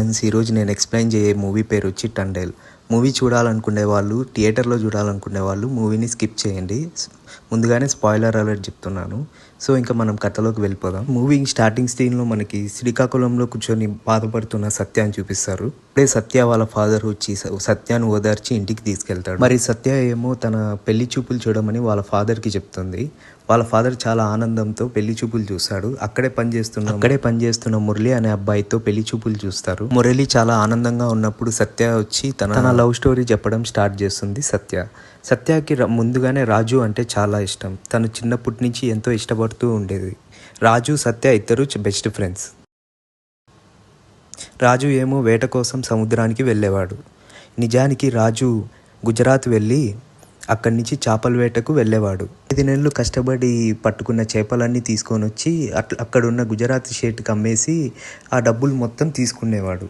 Friends, ఈరోజు నేను explain చేయే movie పేరు వచ్చి టండేల్. మూవీ చూడాలనుకునే వాళ్ళు, థియేటర్లో చూడాలనుకునే వాళ్ళు మూవీని స్కిప్ చేయండి. ముందుగానే స్పాయిలర్ అలర్ట్ చెప్తున్నాను. సో ఇంకా మనం కథలోకి వెళ్ళిపోదాం. మూవీ స్టార్టింగ్ సీన్లో మనకి శ్రీకాకుళంలో కూర్చొని బాధపడుతున్న సత్యాన్ని చూపిస్తారు. అప్పుడే సత్య వాళ్ళ ఫాదర్ వచ్చి సత్యాన్ని ఓదార్చి ఇంటికి తీసుకెళ్తాడు. మరి సత్య ఏమో తన పెళ్లి చూపులు చూడమని వాళ్ళ ఫాదర్కి చెప్తుంది. వాళ్ళ ఫాదర్ చాలా ఆనందంతో పెళ్లి చూపులు చూస్తాడు. అక్కడే పనిచేస్తున్న మురళి అనే అబ్బాయితో పెళ్లి చూపులు చూస్తారు. మురళి చాలా ఆనందంగా ఉన్నప్పుడు సత్య వచ్చి తన లవ్ స్టోరీ చెప్పడం స్టార్ట్ చేస్తుంది. సత్యకి ముందుగానే రాజు అంటే చాలా ఇష్టం. తను చిన్నప్పటి నుంచి ఎంతో ఇష్టపడుతూ ఉండేది. రాజు, సత్య ఇద్దరు బెస్ట్ ఫ్రెండ్స్. రాజు ఏమో వేట కోసం సముద్రానికి వెళ్ళేవాడు. నిజానికి రాజు గుజరాత్ వెళ్ళి అక్కడి నుంచి చేపల వేటకు వెళ్ళేవాడు. 5 నెలలు కష్టపడి పట్టుకున్న చేపలన్నీ తీసుకొని వచ్చి అక్కడున్న గుజరాత్ షేట్కి అమ్మేసి ఆ డబ్బులు మొత్తం తీసుకునేవాడు.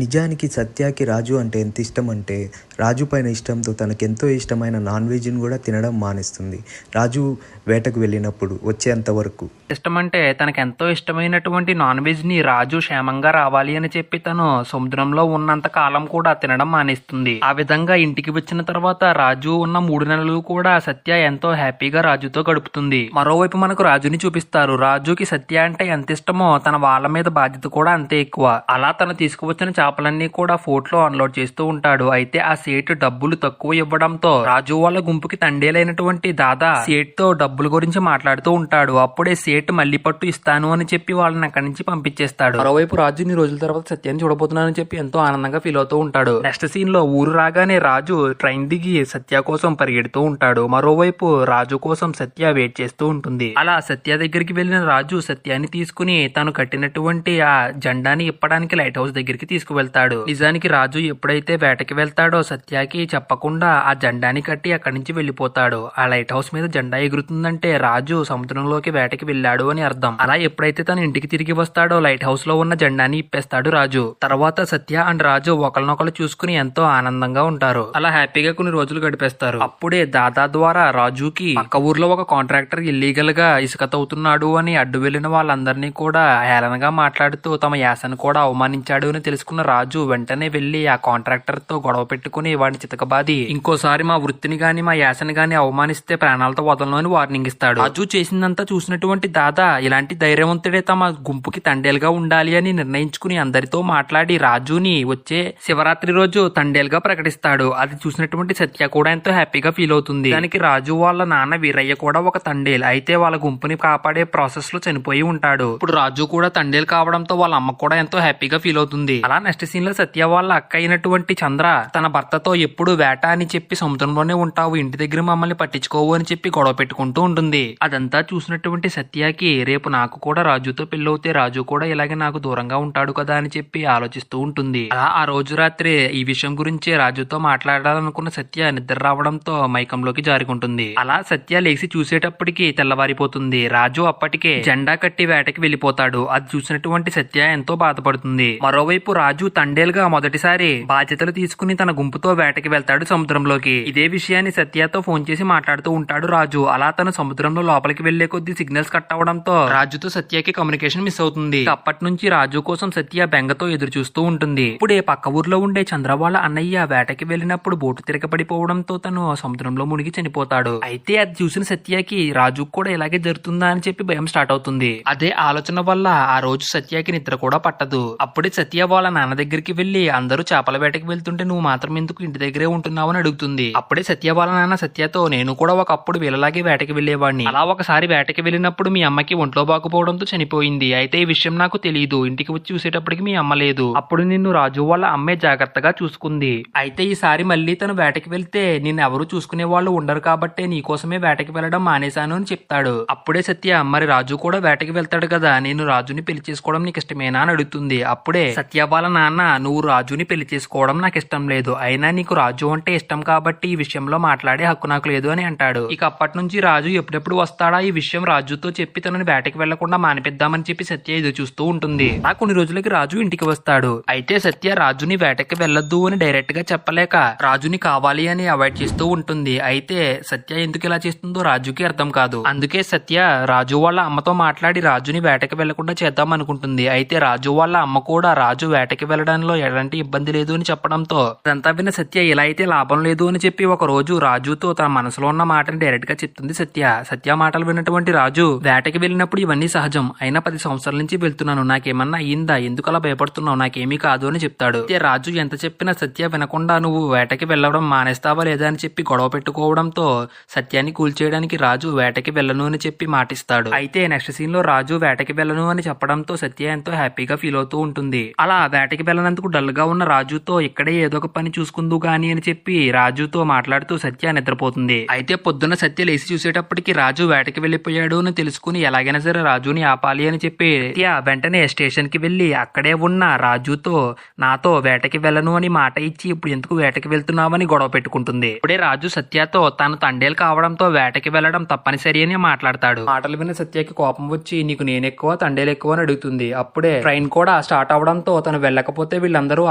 నిజానికి సత్యాకి రాజు అంటే ఎంత ఇష్టం అంటే, రాజు పైన ఇష్టంతో తనకెంతో ఇష్టమైన నాన్ వెజ్ని కూడా తినడం మానేస్తుంది. రాజు వేటకు వెళ్ళినప్పుడు వచ్చేంత వరకు ఇష్టం అంటే తనకెంతో ఇష్టమైనటువంటి నాన్ వెజ్ని రాజు క్షేమంగా రావాలి అని చెప్పి తను సముద్రంలో ఉన్నంత కాలం కూడా తినడం మానేస్తుంది. ఆ విధంగా ఇంటికి వచ్చిన తర్వాత రాజు ఉన్న 3 నెలలు కూడా సత్య ఎంతో హ్యాపీగా రాజుతో గడుపుతుంది. మరోవైపు మనకు రాజుని చూపిస్తారు. రాజుకి సత్య అంటే ఎంత ఇష్టమో తన వాళ్ళ మీద బాధ్యత కూడా అంతే ఎక్కువ. అలా తను తీసుకువచ్చిన చేపలన్నీ కూడా ఫోర్ట్లో అన్లోడ్ చేస్తూ ఉంటాడు. అయితే ఆ సేటు డబ్బులు తక్కువ ఇవ్వడంతో రాజు వాళ్ళ గుంపుకి తండేలైనటువంటి దాదా సేట్ తో డబ్బుల గురించి మాట్లాడుతూ ఉంటాడు. అప్పుడే సేట్ మళ్ళీ పట్టు ఇస్తాను అని చెప్పి వాళ్ళని అక్కడి నుంచి పంపించేస్తాడు. మరోవైపు రాజు ఇన్ని రోజుల తర్వాత సత్యాన్ని చూడబోతున్నానని చెప్పి ఎంతో ఆనందంగా ఫీల్ అవుతూ ఉంటాడు. నెక్స్ట్ సీన్ లో ఊరు రాగానే రాజు ట్రైన్ దిగి సత్య కోసం పరిగెడుతూ ఉంటాడు. మరోవైపు రాజు కోసం సత్య వెయిట్ చేస్తూ ఉంటుంది. అలా సత్య దగ్గరికి వెళ్లిన రాజు సత్యాన్ని తీసుకుని తను కట్టినటువంటి ఆ జెండాని ఇప్పడానికి లైట్ హౌస్ దగ్గరికి తీసుకువెళ్తాడు. నిజానికి రాజు ఎప్పుడైతే వేటకి వెళ్తాడో సత్యాకి చెప్పకుండా ఆ జెండాని కట్టి అక్కడి నుంచి వెళ్లిపోతాడు. ఆ లైట్ హౌస్ మీద జెండా ఎగురుతుందంటే రాజు సముద్రంలోకి వేటకి వెళ్ళాడు అని అర్థం. అలా ఎప్పుడైతే తను ఇంటికి తిరిగి వస్తాడో లైట్ హౌస్ లో ఉన్న జెండాని ఇప్పేస్తాడు రాజు. తర్వాత సత్య అండ్ రాజు ఒకరినొకరు చూసుకుని ఎంతో ఆనందంగా ఉంటారు. అలా హ్యాపీగా కొన్ని రోజులు గడిపేస్తారు. అప్పుడే దాదా ద్వారా రాజుకి పక్క ఊర్లో ఒక కాంట్రాక్టర్ ఇల్లీగల్ గా ఇసుక తవ్వుతున్నాడు అని అడ్డు వెళ్లిన వాళ్ళందరినీ కూడా హేళనగా మాట్లాడుతూ తమ యాసను కూడా అవమానించాడు అని తెలుసుకున్న రాజు వెంటనే వెళ్లి ఆ కాంట్రాక్టర్ తో గొడవ పెట్టుకుని వాడిని చితకబాది ఇంకోసారి మా వృత్తిని గాని మా యాసని గాని అవమానిస్తే ప్రాణాలతో వదలను అని వార్నింగ్ ఇస్తాడు. రాజు చేసిందంతా చూసినటువంటి దాదా ఇలాంటి ధైర్యవంతుడే తమ గుంపుకి తండేలుగా ఉండాలి అని నిర్ణయించుకుని అందరితో మాట్లాడి రాజుని వచ్చే శివరాత్రి రోజు తండేలుగా ప్రకటిస్తాడు. అది చూసినటువంటి సత్య కూడా ఎంతో హ్యాపీగా ఫీల్ అవుతుంది. దానికి రాజు వాళ్ళ నాన్న వీరయ్య కూడా ఒక తండేలు. అయితే వాళ్ళ గుంపుని కాపాడే ప్రాసెస్ లో చనిపోయి ఉంటాడు. ఇప్పుడు రాజు కూడా తండేలు కావడంతో వాళ్ళ అమ్మ కూడా ఎంతో హ్యాపీగా ఫీల్ అవుతుంది. అలా నెక్స్ట్ సీన్ లో సత్య వాళ్ళ అక్క అయినటువంటి చంద్ర తన భర్తతో ఎప్పుడు వేట అని చెప్పి సముద్రంలోనే ఉంటావు, ఇంటి దగ్గర మమ్మల్ని పట్టించుకోవు అని చెప్పి గొడవ పెట్టుకుంటూ ఉంటుంది. అదంతా చూసినటువంటి సత్యకి రేపు నాకు కూడా రాజుతో పెళ్ళవుతే రాజు కూడా ఇలాగే నాకు దూరంగా ఉంటాడు కదా అని చెప్పి ఆలోచిస్తూ ఉంటుంది. అలా ఆ రోజు రాత్రి ఈ విషయం గురించి రాజుతో మాట్లాడాలనుకున్న సత్య నిద్ర రావడంతో మైకంలోకి జారుకుంటుంది. అలా సత్య లేచి చూసేటప్పటికి తెల్లవారిపోతుంది. రాజు అప్పటికే జెండా కట్టి వేటకి వెళ్లిపోతాడు. అది చూసినటువంటి సత్య ఎంతో బాధపడుతుంది. మరోవైపు రాజు తండేలుగా మొదటిసారి బాధ్యతలు తీసుకుని తన గుంపుతో వేటకి వెళ్తాడు సముద్రంలోకి. ఇదే విషయాన్ని సత్యతో ఫోన్ చేసి మాట్లాడుతూ ఉంటాడు రాజు. అలా తను సముద్రంలో లోపలికి వెళ్లే కొద్ది సిగ్నల్స్ కట్ అవడంతో రాజుతో సత్యకి కమ్యూనికేషన్ మిస్ అవుతుంది. అప్పటి నుంచి రాజు కోసం సత్య బెంగతో ఎదురు చూస్తూ ఉంటుంది. ఇప్పుడే పక్క ఊర్లో ఉండే చంద్ర వాళ్ళ అన్నయ్య వేటకి వెళ్ళినప్పుడు బోటు తిరగబడిపోవడంతో తను సముద్రంలో మునిగి చనిపోతాడు. అయితే అది చూసిన సత్యకి రాజు కూడా ఇలాగే జరుగుతుందా అని చెప్పి భయం స్టార్ట్ అవుతుంది. అదే ఆలోచన వల్ల ఆ రోజు సత్యకి నిద్ర కూడా పట్టదు. అప్పుడే సత్య వాళ్ళ నాన్న దగ్గరికి వెళ్లి అందరూ చేపల వేటకి వెళ్తుంటే నువ్వు మాత్రం ఎందుకు ఇంటి దగ్గరే ఉంటున్నావు అని అడుగుతుంది. అప్పుడే సత్య వాళ్ళ నాన్న సత్యతో నేను కూడా ఒకప్పుడు వీళ్ళలాగే వేటకి వెళ్లేవాడిని. అలా ఒకసారి వేటకి వెళ్ళినప్పుడు మీ అమ్మకి ఒంట్లో బాగుపోవడంతో చనిపోయింది. అయితే ఈ విషయం నాకు తెలియదు. ఇంటికి వచ్చి చూసేటప్పటికి మీ అమ్మ లేదు. అప్పుడు నిన్ను రాజు వాళ్ళ అమ్మే జాగ్రత్తగా చూసుకుంది. అయితే ఈసారి మళ్ళీ తను వేటకి వెళ్తే నిన్ను ఎవరు చూసుకునే వాళ్ళు ఉండరు కాబట్టే నీకోసమే వేటకి వెళ్ళడం మానేశాను అని చెప్తాడు. అప్పుడే సత్య మరి రాజు కూడా వేటకి వెళ్తాడు కదా, నేను రాజుని పెళ్లి చేసుకోవడం నీకు ఇష్టమేనా అని అడుగుతుంది. అప్పుడే సత్య వాళ్ళ నాన్న నువ్వు రాజుని పెళ్లి చేసుకోవడం నాకు ఇష్టం లేదు, అయినా నీకు రాజు అంటే ఇష్టం కాబట్టి ఈ విషయంలో మాట్లాడే హక్కు నాకు లేదు అని అంటాడు. ఇక అప్పటి నుంచి రాజు ఎప్పుడెప్పుడు వస్తాడా ఈ విషయం రాజుతో చెప్పి తనని వేటకి వెళ్లకుండా మానిపిద్దామని చెప్పి సత్య ఎదురు చూస్తూ ఉంటుంది. ఆ కొన్ని రోజులకి రాజు ఇంటికి వస్తాడు. అయితే సత్య రాజుని వేటకి వెళ్లొద్దు అని డైరెక్ట్ గా చెప్పలేక రాజుని కావాలి అని అవాయిడ్ చేస్తూ ఉంటుంది. అయితే సత్య ఎందుకు ఇలా చేస్తుందో రాజుకి అర్థం కాదు. అందుకే సత్య రాజు వాళ్ళ అమ్మతో మాట్లాడి రాజుని వేటకి వెళ్లకుండా చేద్దాం అనుకుంటుంది. అయితే రాజు వాళ్ళ అమ్మ కూడా రాజు వేటకి వెళ్లడంలో ఎలాంటి ఇబ్బంది లేదు అని చెప్పడంతో అదంతా విన్న సత్య ఇలా అయితే లాభం లేదు అని చెప్పి ఒక రోజు రాజుతో తన మనసులో ఉన్న మాటని డైరెక్ట్ గా చెప్తుంది సత్య మాటలు విన్నటువంటి రాజు వేటకి వెళ్ళినప్పుడు ఇవన్నీ సహజం, అయినా 10 సంవత్సరాల నుంచి వెళ్తున్నాను, నాకేమన్నా అయ్యిందా, ఎందుకు అలా భయపడుతున్నావు, నాకేమీ కాదు అని చెప్తాడు. అయితే రాజు ఎంత చెప్పినా సత్య వినకుండా నువ్వు వేటకి వెళ్ళడం మానేస్తావా లేదా అని చెప్పి గొడవ పెట్టుకోవడంతో సత్యాన్ని కూల్చేయడానికి రాజు వేటకి వెళ్ళను అని చెప్పి మాటిస్తాడు. అయితే నెక్స్ట్ సీన్ లో రాజు వేటకి వెళ్ళను అని చెప్పడంతో సత్య ఎంతో హ్యాపీగా ఫీల్ అవుతూ ఉంటుంది. అలా వేటకి వెళ్ళనందుకు డల్ గా ఉన్న రాజుతో ఇక్కడే ఏదో ఒక పని చూసుకుందు గాని అని చెప్పి రాజుతో మాట్లాడుతూ సత్య నిద్రపోతుంది. అయితే పొద్దున్న సత్య లేచి చూసేటప్పటికి రాజు వేటకి వెళ్లిపోయాడు అని తెలుసుకుని ఎలాగైనా సరే రాజుని ఆపాలి అని చెప్పి సత్య వెంటనే స్టేషన్ కి వెళ్లి అక్కడే ఉన్న రాజుతో నాతో వేటకి వెళ్ళను అని మాట ఇచ్చి ఇప్పుడు ఎందుకు వేటకి వెళ్తున్నావని గొడవ పెట్టుకుంటుంది. ఇప్పుడే రాజు సత్యతో తను తండేలు కావడంతో వేటకి వెళ్లడం తప్పనిసరి అని మాట్లాడతాడు. మాటలు విన్న సత్యకి కోపం వచ్చి నీకు నేనెక్కువ తండేలు ఎక్కువ అని అడుగుతుంది. అప్పుడే ట్రైన్ కూడా స్టార్ట్ అవడంతో తను వెళ్ళకపోతే వీళ్ళందరూ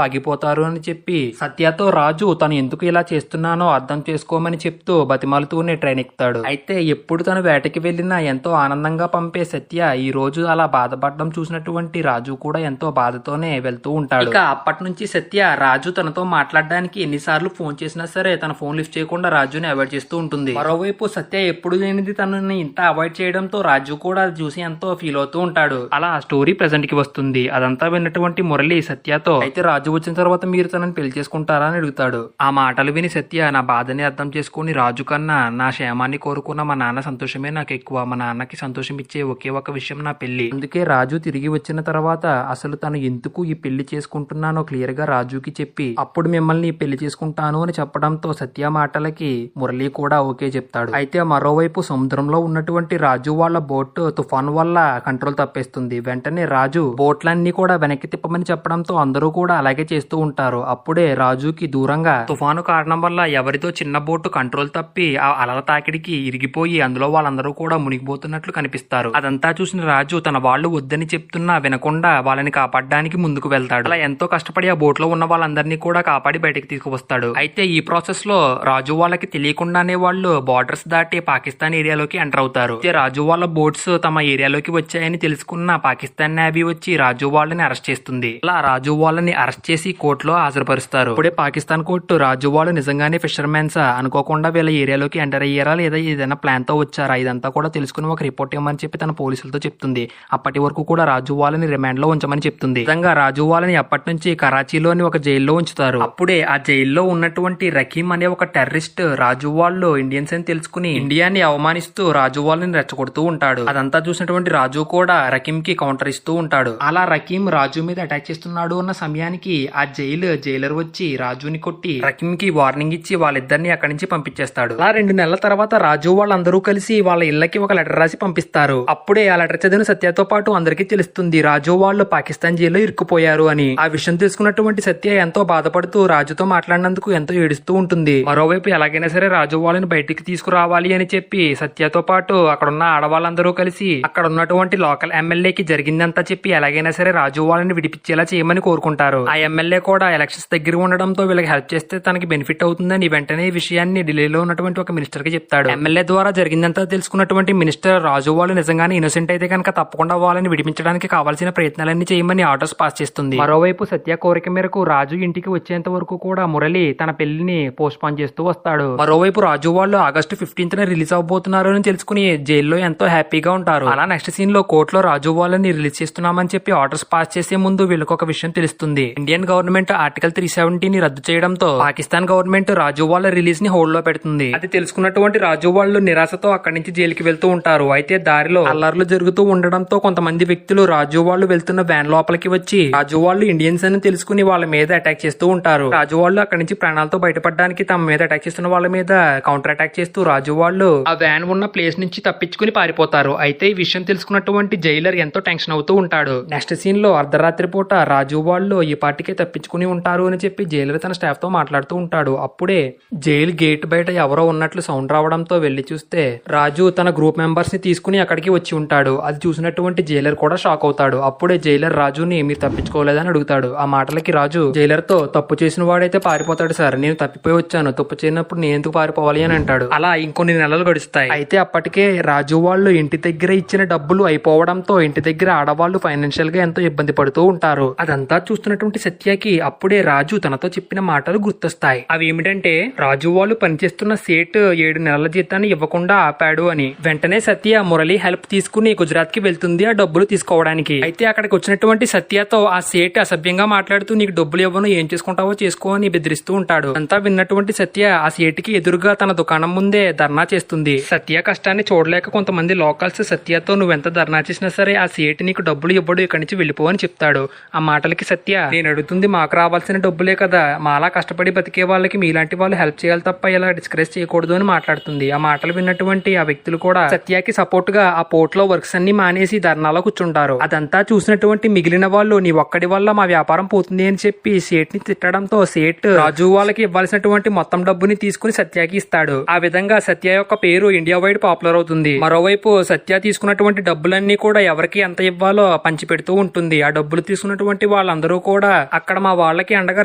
ఆగిపోతారు అని చెప్పి సత్యతో రాజు తను ఎందుకు ఇలా చేస్తున్నానో అర్థం చేసుకోమని చెప్తూ బతిమాలుతూనే ట్రైన్ ఎక్కుతాడు. అయితే ఎప్పుడు తను వేటకి వెళ్ళినా ఎంతో ఆనందంగా పంపే సత్య ఈ రోజు అలా బాధపడడం చూసినటువంటి రాజు కూడా ఎంతో బాధతోనే వెళ్తూ ఉంటాడు. ఇక అప్పటి నుంచి సత్య రాజు తనతో మాట్లాడడానికి ఎన్నిసార్లు ఫోన్ చేసినా సరే తన ఫోన్ లిఫ్ట్ చేయకుండా రాజుని అవాయిడ్ చేస్తూ ఉంటుంది. మరోవైపు సత్య ఎప్పుడు లేనిది తనని ఇంత అవాయిడ్ చేయడంతో రాజు కూడా అది చూసి ఎంతో ఫీల్ అవుతూ ఉంటాడు. అలా స్టోరీ ప్రెజెంట్ కి వస్తుంది. అదంతా విన్నటువంటి మురళి సత్యతో అయితే రాజు వచ్చిన తర్వాత మీరు తనని పెళ్లి చేసుకుంటారా అని అడుగుతాడు. ఆ మాటలు విని సత్య నా బాధని అర్థం చేసుకుని రాజు కన్నా నా క్షేమాన్ని కోరుకున్న మా నాన్న సంతోషమే నాకు ఎక్కువ, మా నాన్నకి సంతోషం ఇచ్చే ఒకే ఒక విషయం నా పెళ్లి. అందుకే రాజు తిరిగి వచ్చిన తర్వాత అసలు తను ఎందుకు ఈ పెళ్లి చేసుకుంటున్నానో క్లియర్ గా రాజుకి చెప్పి అప్పుడు మిమ్మల్ని పెళ్లి చేసుకుంటాను అని చెప్పడంతో సత్య మాటలకి మురళి కూడా ఓకే చెప్తాడు. అయితే మరోవైపు సముద్రంలో ఉన్నటువంటి రాజు వాళ్ళ బోట్ తుఫాన్ వల్ల కంట్రోల్ తప్పేస్తుంది. వెంటనే రాజు బోట్లన్నీ కూడా వెనక్కి తిప్పమని చెప్పడంతో అందరూ కూడా అలాగే చేస్తూ ఉంటారు. అప్పుడే రాజుకి దూరంగా తుఫాను కారణం వల్ల ఎవరితో చిన్న బోటు కంట్రోల్ తప్పి ఆ అలల తాకిడికి ఇరిగిపోయి అందులో వాళ్ళందరూ కూడా మునిగిపోతున్నట్లు కనిపిస్తారు. అదంతా చూసిన రాజు తన వాళ్ళు వద్దని చెప్తున్నా వినకుండా వాళ్ళని కాపాడడానికి ముందుకు వెళ్తాడు. అలా ఎంతో కష్టపడి ఆ బోట్ లో ఉన్న వాళ్ళందరినీ కూడా కాపాడి బయటకు తీసుకువస్తాడు. అయితే ఈ ప్రాసెస్ లో రాజు వాళ్ళకి తెలియకుండానే వాళ్ళు బార్డర్స్ దాటి పాకిస్తాన్ ఏరియాలోకి ఎంటర్ అవుతారు. రాజు వాళ్ళ బోట్స్ తమ ఏరియాలోకి వచ్చాయని తెలుసుకున్న పాకిస్తాన్ నేవీ వచ్చి రాజు వాళ్ళని అరెస్ట్ చేస్తుంది. అలా రాజు వాళ్ళని అరెస్ట్ చేసి కోర్టులో హాజరుపరుస్తారు. ఇప్పుడే పాకిస్తాన్ కోర్టు రాజు వాళ్ళు నిజంగానే ఫిషర్మెన్స్ అనుకోకుండా వీళ్ళ ఏరియాలోకి ఎంటర్ అయ్యారా లేదా ఏదైనా ప్లాన్ తో వచ్చారా ఇదంతా కూడా తెలుసుకుని ఒక రిపోర్ట్ ఇవ్వమని చెప్పి తన పోలీసులతో చెప్తుంది. అప్పటి వరకు కూడా రాజు వాళ్ళని రిమాండ్ లో ఉంచమని చెప్తుంది. నిజంగా రాజు వాళ్ళని అప్పటి నుంచి కరాచీలోని ఒక జైల్లో ఉంచుతారు. అప్పుడే ఆ జైల్లో ఉన్నటువంటి రకీం అనే ఒక టెర్రరిస్ట్ రాజు వాళ్ళు ఇండియన్స్ అని తెలుసుకుని ఇండియాని అవమానిస్తూ రాజు వాళ్ళని రెచ్చగొడుతూ ఉంటాడు. అదంతా చూసినటువంటి రాజు కూడా రకీం కి కౌంటర్ ఇస్తూ ఉంటాడు. అలా రకీం రాజు మీద అటాక్ చేస్తున్నాడు అన్న సమయానికి ఆ జైలర్ వచ్చి రాజుని కొట్టి రకీం కి వార్నింగ్ ఇచ్చి వాళ్ళిద్దరిని అక్కడి నుంచి పంపించేస్తాడు. అలా 2 నెలల తర్వాత రాజు వాళ్ళందరూ కలిసి వాళ్ళ ఇళ్లకి ఒక లెటర్ రాసి పంపిస్తారు. అప్పుడే ఆ లెటర్ చదివిన సత్యతో పాటు అందరికీ తెలుస్తుంది రాజు వాళ్ళు పాకిస్తాన్ జైల్లో ఇరుక్కుపోయారు అని. ఆ విషయం తెలుసుకున్నటువంటి సత్య ఎంతో బాధపడుతూ రాజుతో మాట్లాడినందుకు ఎంతో ఏడుస్తూ ఉంటుంది. మరోవైపు ఎలాగైనా సరే రాజు వాళ్ళని బయటికి తీసుకురావాలి అని చెప్పి సత్యతో పాటు అక్కడున్న ఆడవాళ్ళందరూ కలిసి అక్కడ ఉన్నటువంటి లోకల్ ఎమ్మెల్యేకి జరిగిందంతా చెప్పి ఎలాగైనా సరే రాజు వాళ్ళని విడిపించేలా చేయమని కోరుకుంటారు. ఆ ఎమ్మెల్యే కూడా ఎలక్షన్స్ దగ్గర ఉండడంతో వీళ్ళకి హెల్ప్ చేస్తే తనకి బెనిఫిట్ అవుతుందని వెంటనే ఈ విషయాన్ని ఢిల్లీలో ఉన్నటువంటి ఒక మినిస్టర్ కి చెప్తాడు. ఎమ్మెల్యే ద్వారా జరిగిందంతా తెలుసుకున్నటువంటి మినిస్టర్ రాజు వాళ్ళు నిజంగానే ఇన్నోసెంట్ అయితే కనుక తప్పకుండా వాళ్ళని విడిపించడానికి కావాల్సిన ప్రయత్నాలన్నీ చేయమని ఆర్డర్స్ పాస్ చేస్తుంది. మరోవైపు సత్య కోరిక మేరకు రాజు ఇంటికి వచ్చేంత వరకు కూడా మురళి తన పెళ్లిని పోస్ట్ పోన్ చేస్తూ వస్తాడు. మరోవైపు రాజు వాళ్ళు ఆగస్టు 15న రిలీజ్ అవబోతున్నారు అని తెలుసుకుని జైల్లో ఎంతో హ్యాపీగా ఉంటారు. అలా నెక్స్ట్ సీన్ లో కోర్టులో రాజు వాళ్ళని రిలీజ్ చేస్తున్నామని చెప్పి ఆర్డర్స్ పాస్ చేసే ముందు వీళ్ళకి ఒక విషయం తెలుస్తుంది. ఇండియన్ గవర్నమెంట్ ఆర్టికల్ 370ని రద్దు చేయడంతో పాకిస్తాన్ గవర్నమెంట్ రాజు వాళ్ళ రిలీజ్ ని హోల్డ్ లో పెడుతుంది. అది తెలుసుకున్నటువంటి రాజు వాళ్ళు నిరాశతో అక్కడి నుంచి జైలుకి వెళ్తూ ఉంటారు. అయితే దారిలో అల్లర్లు జరుగుతూ ఉండడంతో కొంతమంది వ్యక్తులు రాజు వాళ్ళు వెళ్తున్న వ్యాన్ లోపలికి వచ్చి రాజు వాళ్ళు ఇండియన్స్ అని తెలుసుకుని వాళ్ళ మీద అటాక్ చేస్తూ ఉంటారు. రాజు వాళ్ళు అక్కడి నుంచి ప్రాణాలతో బయటపడడానికి తమ మీద అటాక్ చేస్తున్న వాళ్ళ మీద కౌంటర్ అటాక్ చేస్తూ రాజు వాళ్ళు ఆ వ్యాన్ ఉన్న ప్లేస్ నుంచి తప్పించుకుని పారిపోతారు. అయితే ఈ విషయం తెలుసుకున్నటువంటి జైలర్ ఎంతో టెన్షన్ అవుతూ ఉంటాడు. నెక్స్ట్ సీన్ లో అర్ధరాత్రి పూట రాజు వాళ్ళు ఈ పార్టీకే తప్పించుకుని ఉంటారు అని చెప్పి జైలర్ తన స్టాఫ్ తో మాట్లాడుతూ ఉంటాడు. అప్పుడే జైలు గేట్ బయట ఎవరో ఉన్నట్లు సౌండ్ రావడంతో వెళ్లి చూస్తే రాజు తన గ్రూప్ మెంబర్స్ ని తీసుకుని అక్కడికి వచ్చి ఉంటాడు. అది చూసినటువంటి జైలర్ కూడా షాక్ అవుతాడు. అప్పుడే జైలర్ రాజుని మీరు తప్పించుకోలేదని అడుగుతాడు. ఆ మాటలకి రాజు జైలర్ తో తప్పు చేసిన వాడైతే పారిపోతాడు సార్, నేను తప్పిపోయి వచ్చాను, తప్పు చేయనప్పుడు నేను ఎందుకు పారిపోవాలి అని అంటాడు. అలా ఇంకొన్ని నెలలు గడుస్తాయి. అయితే అప్పటికే రాజు వాళ్ళు ఇంటి దగ్గర ఇచ్చిన డబ్బులు అయిపోవడంతో ఇంటి దగ్గర ఆడవాళ్లు ఫైనాన్షియల్ గా ఎంతో ఇబ్బంది పడుతూ ఉంటారు. అదంతా చూస్తున్నటువంటి సత్యకి అప్పుడే రాజు తనతో చెప్పిన మాటలు గుర్తొస్తాయి. అవి ఏమిటంటే రాజు వాళ్ళు పనిచేస్తున్న సేట్ 7 నెలల జీతాన్ని ఇవ్వకుండా ఆపాడు అని. వెంటనే సత్య మురళి హెల్ప్ తీసుకుని గుజరాత్ కి వెళ్తుంది ఆ డబ్బులు తీసుకోవడానికి. అయితే అక్కడికి వచ్చినటువంటి సత్యతో ఆ సేట్ అసభ్యంగా మాట్లాడుతూ నీకు డబ్బులు ఇవ్వను, ఏం చేసుకుంటావో చేసుకో అని బెదిరిస్తూ ఉంటాడు. అంతా విన్నటువంటి సత్య ఆ సేట్కి ఎదురుగా తన దుకాణం ముందే ధర్నా చేస్తుంది. సత్య కష్టాన్ని చూడలేక కొంతమంది లోకల్స్ సత్యతో నువ్వెంత ధర్నా చేసినా సరే ఆ సేట్ నీకు డబ్బులు ఇవ్వడు, ఇక్కడి నుంచి వెళ్ళిపో అని చెప్తాడు. ఆ మాటలకి సత్య నేను అడుగుతుంది మాకు రావాల్సిన డబ్బులే కదా, మాలా కష్టపడి బతికే వాళ్ళకి మీలాంటి వాళ్ళు హెల్ప్ చేయాలి తప్ప ఇలా డిస్కరేజ్ చేయకూడదు అని మాట్లాడుతుంది. ఆ మాటలు విన్నటువంటి ఆ వ్యక్తులు కూడా సత్యకి సపోర్ట్ గా ఆ పోర్ట్ లో వర్క్స్ అన్ని మానేసి ధర్నాలో కూర్చుంటారు. అదంతా చూసినటువంటి మిగిలిన వాళ్ళు నీ ఒక్కడి వల్ల మా వ్యాపారం పోతుంది అని చెప్పి సేట్ ని తిట్టడంతో సేట్ రాజు వాళ్ళకి ఇవ్వాల్సినటువంటి మొత్తం డబ్బుని తీసుకుని సత్యకి ఇస్తాడు. ఆ విధంగా సత్య యొక్క పేరు ఇండియా వైడ్ పాపులర్ అవుతుంది. మరోవైపు సత్య తీసుకున్నటువంటి డబ్బులన్నీ కూడా ఎవరికి ఎంత ఇవ్వాలో పంచిపెడుతూ ఉంటుంది. ఆ డబ్బులు తీసుకున్నటువంటి వాళ్ళందరూ కూడా అక్కడ మా వాళ్ళకి అండగా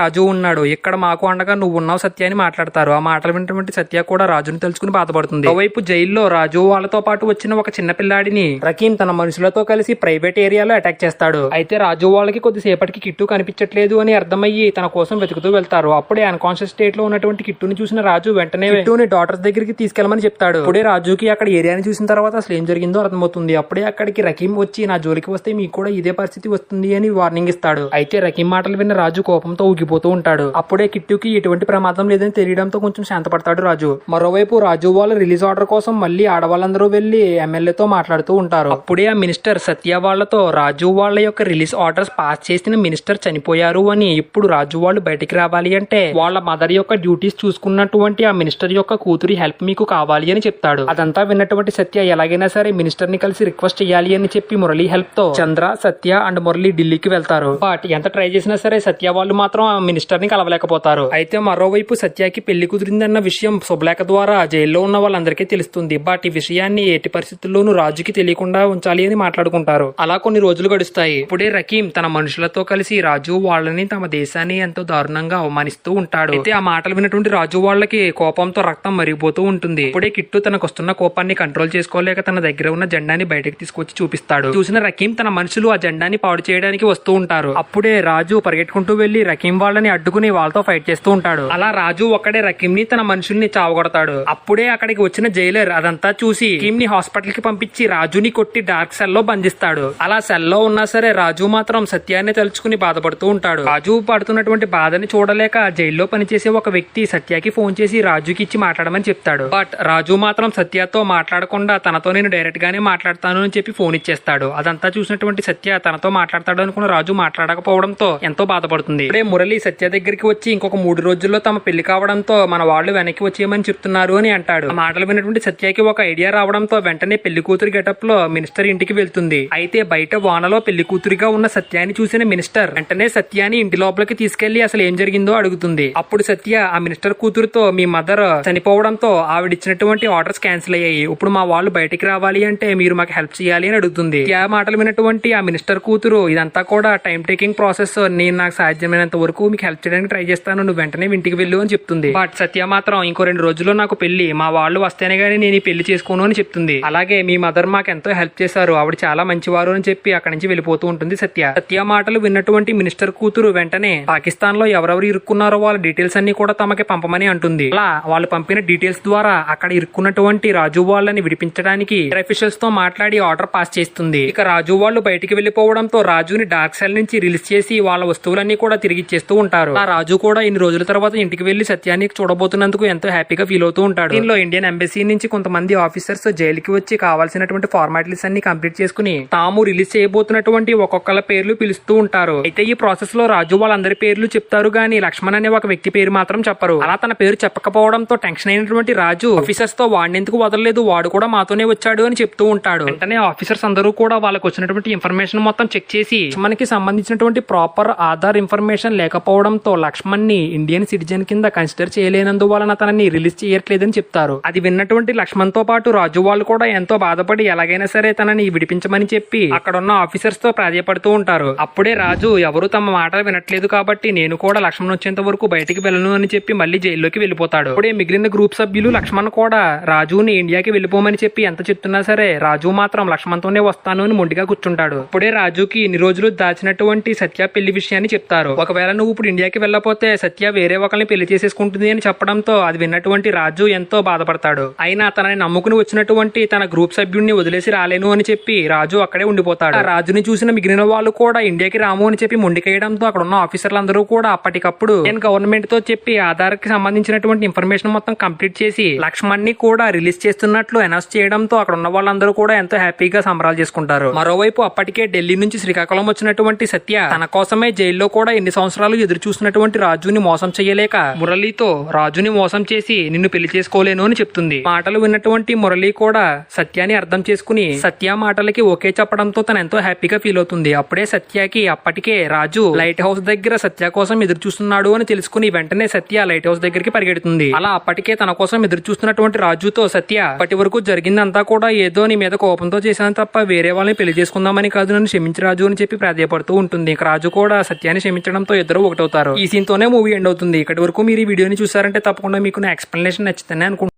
రాజు ఉన్నాడు, ఇక్కడ మాకు అండగా నువ్వు ఉన్నావు సత్య అని మాట్లాడతారు. ఆ మాటలు విన్నటువంటి సత్య కూడా రాజుని తెలుసుకుని బాధపడుతుంది. మరోవైపు జైల్లో రాజు వాళ్ళతో పాటు వచ్చిన ఒక చిన్న పిల్లాడిని రకీం తన మనుషులతో కలిసి ప్రైవేట్ ఏరియాలో అటాక్ చేస్తాడు. అయితే రాజు వాళ్ళకి కొద్దిసేపటికి కిట్టు కనిపించట్లేదు అని అర్థమయ్యి తన కోసం వెతుకుతూ వెళ్తారు. అప్పుడే అన్కాన్షియస్ స్టేట్ లో ఉన్నటువంటి కిట్టుని చూసిన రాజు వెంటనే కిట్టుని డాక్టర్స్ దగ్గరికి తీసుకెళ్లమని చెప్తాడు. అప్పుడే రాజుకి అక్కడ ఏరియాని చూసిన తర్వాత అసలు ఏం జరిగిందో అర్థమవుతుంది. అప్పుడే అక్కడికి రకీం వచ్చి నా జోలికి వస్తే మీకు కూడా ఇదే పరిస్థితి వస్తుంది అని వార్నింగ్ ఇస్తాడు. అయితే రకీం మాటలు విన్న రాజు కోపంతో ఊగిపోతూ ఉంటాడు. అప్పుడే కిట్టుకి ఎటువంటి ప్రమాదం లేదని తెలియడంతో కొంచెం శాంతపడతాడు రాజు. మరోవైపు రాజు వాళ్ళు రిలీజ్ ఆర్డర్ కోసం మళ్ళీ ఆడవాళ్ళందరూ వెళ్లి ఎమ్మెల్యేతో మాట్లాడుతూ ఉంటారు. అప్పుడే ఆ మినిస్టర్ సత్య వాళ్లతో రాజు వాళ్ళ యొక్క రిలీజ్ ఆర్డర్స్ పాస్ చేసిన మినిస్టర్ చనిపోయారు అని, ఇప్పుడు రాజు వాళ్ళు బయటికి రావాలి అంటే వాళ్ళ మదర్ యొక్క డ్యూటీస్ చూసుకున్నటువంటి ఆ మినిస్టర్ యొక్క కూతురి హెల్ప్ మీకు కావాలి అని చెప్తాడు. అదంతా విన్నటువంటి సత్య ఎలాగైనా సరే మినిస్టర్ ని కలిసి రిక్వెస్ట్ చేయాలి అని చెప్పి మురళి హెల్ప్ తో చంద్ర, సత్య అండ్ మురళి ఢిల్లీకి వెళ్తారు. బట్ ఎంత ట్రై చేసినా సరే సత్య వాళ్ళు మాత్రం ఆ మినిస్టర్ ని కలవలేకపోతారు. అయితే మరోవైపు సత్యకి పెళ్లి కుదిరిందన్న విషయం శుభలేఖ ద్వారా జైల్లో ఉన్న వాళ్ళందరికీ తెలుస్తుంది. బట్ ఈ విషయాన్ని ఎట్టి పరిస్థితుల్లోనూ రాజుకి తెలియకుండా ఉంచాలి అని మాట్లాడుకుంటారు. అలా కొన్ని రోజులు గడుస్తాయి. ఇప్పుడే రకీం తన మనుషులతో కలిసి రాజు వాళ్ళని తమ దేశాన్ని ఎంతో దారుణంగా అవమానిస్తూ ఉంటాడు. అయితే ఆ మాటలు విన్నటువంటి రాజు వాళ్ళకి కోపంతో రక్తం మరిగిపోతూ ఉంటుంది. ఇప్పుడే కిట్టు తనకు వస్తున్న కోపాన్ని కంట్రోల్ చేసుకోలేక తన దగ్గర ఉన్న జెండాని బయటకు తీసుకొచ్చి చూపిస్తాడు. చూసిన రకీం తన మనుషులు ఆ జెండాని పాడు చేయడానికి వస్తూ ఉంటారు. అప్పుడే రాజు పరిగెట్టుకుంటూ వెళ్లి రకీం వాళ్ళని అడ్డుకుని వాళ్ళతో ఫైట్ చేస్తూ ఉంటాడు. అలా రాజు ఒక్కడే రకీం ని తన మనుషుల్ని చావగొడతాడు. అప్పుడే అక్కడికి వచ్చిన జైలర్ అదంతా చూసి రకీం ని హాస్పిటల్ కి పంపించి రాజుని కొట్టి డార్క్ సెల్ లో బంధిస్తాడు. అలా సెల్ లో ఉన్నా సరే రాజు మాత్రం సత్యాన్ని తలుచుకుని బాధపడుతూ ఉంటాడు. రాజు పడుతున్నటువంటి బాధని చూడలేక జైల్లో పనిచేసే ఒక వ్యక్తి సత్యకి ఫోన్ చేసి రాజుకి ఇచ్చి మాట్లాడమని చెప్తాడు. బట్ రాజు మాత్రం సత్యతో మాట్లాడకుండా తనతో నేను డైరెక్ట్ గానే మాట్లాడతాను అని చెప్పి ఫోన్ ఇచ్చేస్తాడు. అదంతా చూసినటువంటి సత్య తనతో మాట్లాడతాడు అనుకున్న రాజు మాట్లాడకపోవడంతో ఎంతో బాధపడుతుంది. ఇప్పుడే మురళి సత్య దగ్గరికి వచ్చి ఇంకొక 3 రోజుల్లో తమ పెళ్లి కావడంతో మన వాళ్ళు వెనక్కి వచ్చేయమని చెప్తున్నారు అని అంటాడు. ఆ మాటలు విన్నటువంటి సత్యకి ఒక ఐడియా రావడంతో వెంటనే పెళ్లి కూతురు గెటప్ లో మినిస్టర్ ఇంటికి వెళ్తుంది. అయితే బయట వానలో పెళ్లి కూతురిగా ఉన్న సత్యాన్ని చూసిన మినిస్టర్ వెంటనే సత్యాన్ని ఇంటి లోపలికి తీసుకెళ్లి అసలు ఏం జరిగిందో అడుగుతుంది. అప్పుడు సత్య ఆ మినిస్టర్ కూతురుతో మీ మదర్ చనిపోవడంతో ఆవిడిచ్చినటువంటి ఆర్డర్స్ క్యాన్సిల్ అయ్యాయి, ఇప్పుడు మా వాళ్ళు బయటికి రావాలి అంటే మీరు మాకు హెల్ప్ చేయాలి అని అడుగుతుంది. ఆ మాటలు విన్నటువంటి ఆ మినిస్టర్ కూతురు ఇదంతా కూడా టైం టేకింగ్ ప్రాసెస్, నేను నాకు సాధ్యమైనంత వరకు మీకు హెల్ప్ చేయడానికి ట్రై చేస్తాను, నువ్వు వెంటనే ఇంటికి వెళ్ళు అని చెప్తుంది. బట్ సత్య మాత్రం ఇంకో 2 రోజుల్లో నాకు పెళ్లి, మా వాళ్ళు వస్తేనే గానీ నేను ఈ పెళ్లి చేసుకోను అని చెప్తుంది. అలాగే మీ మదర్ మాకు ఎంతో హెల్ప్ చేశారు, ఆవిడ చాలా మంచివారు అని చెప్పి అక్కడి నుంచి వెళ్ళిపోతూ ఉంటుంది సత్య. సత్య మాటలు విన్నటువంటి మినిస్టర్ కూతురు వెంటనే పాకిస్తాన్ లో ఎవరెవరు ఇరుక్కున్నారో వాళ్ళ డీటెయిల్స్ అన్ని కూడా తమకి పంపమని అంటుంది. అలా వాళ్ళు పంపిన డీటెయిల్స్ ద్వారా అక్కడ ఇరుక్కున్నటువంటి రాజు వాళ్ళని విడిపించడానికి అఫీషియల్స్ తో మాట్లాడి ఆర్డర్ పాస్ చేస్తుంది. ఇక రాజు వాళ్ళు బయటికి వెళ్లిపోవడంతో రాజుని డార్క్ సెల్ నుంచి రిలీజ్ చేసి వాళ్ళ వస్తువులన్నీ కూడా తిరిగి ఇచ్చేస్తూ ఉంటారు. ఆ రాజు కూడా ఇన్ని రోజుల తర్వాత ఇంటికి వెళ్లి సత్యాన్ని చూడబోతున్నందుకు ఎంతో హ్యాపీగా ఫీల్ అవుతూ ఉంటాడు. దీనిలో ఇండియన్ ఎంబసీ నుంచి కొంతమంది ఆఫీసర్స్ జైలుకి వచ్చి కావాల్సినటువంటి ఫార్మాలిటీస్ అన్ని కంప్లీట్ చేసుకుని తాము రిలీజ్ చేయబోతున్నటువంటి ఒక్కొక్కళ్ళ పేర్లు పిలుస్తూ ఉంటారు. అయితే ఈ ప్రాసెస్ లో రాజు వాళ్ళందరి పేర్లు చెప్తారు గానీ లక్ష్మణ్ అనే ఒక వ్యక్తి పేరు మాత్రం చెప్పరు. అలా తన పేరు చెప్పకపోవడంతో టెన్షన్ అయినటువంటి రాజు ఆఫీసర్స్ తో వాడిని ఎందుకు వదలలేదు, వాడు కూడా మాతోనే వచ్చాడు అని చెప్తూ ఉంటాడు. వెంటనే ఆఫీసర్స్ అందరూ కూడా వాళ్ళకి వచ్చినటువంటి ఇన్ఫర్మేషన్ మొత్తం చెక్ చేసి లక్ష్మణ్కి సంబంధించినటువంటి ప్రాపర్ ఆధార్ ఇన్ఫర్మేషన్ లేకపోవడంతో లక్ష్మణ్ ని ఇండియన్ సిటిజన్ కింద కన్సిడర్ చేయలేనందువలన తనని రిలీజ్ చేయట్లేదని చెప్తారు. అది విన్నటువంటి లక్ష్మణ్ తో పాటు రాజు వాళ్ళు కూడా ఎంతో బాధపడి ఎలాగైనా సరే తనని విడిపించమని చెప్పి అక్కడున్న ఆఫీసర్స్ తో ప్రాధాయపడుతూ ఉంటారు. అప్పుడే రాజు ఎవరు తమ మాటలు వినట్లేదు కాబట్టి నేను కూడా లక్ష్మణ్ వచ్చేంత వరకు బయటికి వెళ్ళను అని చెప్పి మళ్ళీ జైల్లోకి వెళ్ళిపోతాడు. అప్పుడే మిగిలిన గ్రూప్ సభ్యులు లక్ష్మణ్ కూడా రాజుని ఇండియాకి వెళ్ళిపోమని చెప్పి ఎంత చెప్తున్నా సరే రాజు మాత్రం లక్ష్మణ్ తోనే వస్తాను అని మొండిగా కూర్చుంటాడు. అప్పుడే రాజుకి ఇన్ని రోజులు దాచిన విన్నటువంటి సత్య పెళ్లి విషయాన్ని చెప్తారు. ఒకవేళ నువ్వు ఇప్పుడు ఇండియాకి వెళ్ళకపోతే సత్య వేరే ఒకరిని పెళ్లి చేసేసుకుంటుంది అని చెప్పడంతో అది విన్నటువంటి రాజు ఎంతో బాధపడతాడు. అయినా తనని నమ్ముకుని వచ్చినటువంటి తన గ్రూప్ సభ్యుడిని వదిలేసి రాలేను అని చెప్పి రాజు అక్కడే ఉండిపోతాడు. ఆ రాజుని చూసిన మిగిలిన వాళ్ళు కూడా ఇండియాకి రాము అని చెప్పి మొండికేయడంతో అక్కడ ఉన్న ఆఫీసర్లందరూ కూడా అప్పటికప్పుడు నేను గవర్నమెంట్ తో చెప్పి ఆధార్ కి సంబంధించినటువంటి ఇన్ఫర్మేషన్ మొత్తం కంప్లీట్ చేసి లక్ష్మణ్ ని కూడా రిలీజ్ చేస్తున్నట్లు అనౌన్స్ చేయడంతో అక్కడ ఉన్న వాళ్ళందరూ కూడా ఎంతో హ్యాపీగా సంబరాలు చేసుకుంటారు. మరోవైపు అప్పటికే ఢిల్లీ నుంచి శ్రీకాకుళం వచ్చినటువంటి సత్య తన కోసమే జైల్లో కూడా ఎన్ని సంవత్సరాలు ఎదురు చూస్తున్నటువంటి రాజుని మోసం చేయలేక మురళితో రాజుని మోసం చేసి నిన్ను పెళ్లి చేసుకోలేను అని చెప్తుంది. మాటలు విన్నటువంటి మురళి కూడా సత్యాన్ని అర్థం చేసుకుని సత్య మాటలకి ఓకే చెప్పడంతో తను ఎంతో హ్యాపీగా ఫీల్ అవుతుంది. అప్పుడే సత్యకి అప్పటికే రాజు లైట్ హౌస్ దగ్గర సత్య కోసం ఎదురు చూస్తున్నాడు అని తెలుసుకుని వెంటనే సత్య లైట్ హౌస్ దగ్గరికి పరిగెడుతుంది. అలా అప్పటికే తన కోసం ఎదురు చూస్తున్నటువంటి రాజుతో సత్య ఇప్పటి వరకు జరిగిందంతా కూడా ఏదో నీ మీద కోపంతో చేశాను తప్ప వేరే వాళ్ళని పెళ్లి చేసుకుందామని కాదు, నన్ను క్షమించి రాజు అని చెప్పి ప్రాధేయపడుతూ ఉంటుంది. ఇక రాజు కూడా సత్యాన్ని క్షమించడంతో ఇద్దరు ఒకటవుతారు. ఈ సీన్ తోనే మూవీ ఎండ్ అవుతుంది. ఇక్కడి వరకు మీరు ఈ వీడియోని చూసారంటే తప్పకుండా మీకు నా ఎక్స్ప్లెనేషన్ నచ్చుతానే అనుకుంటున్నాను.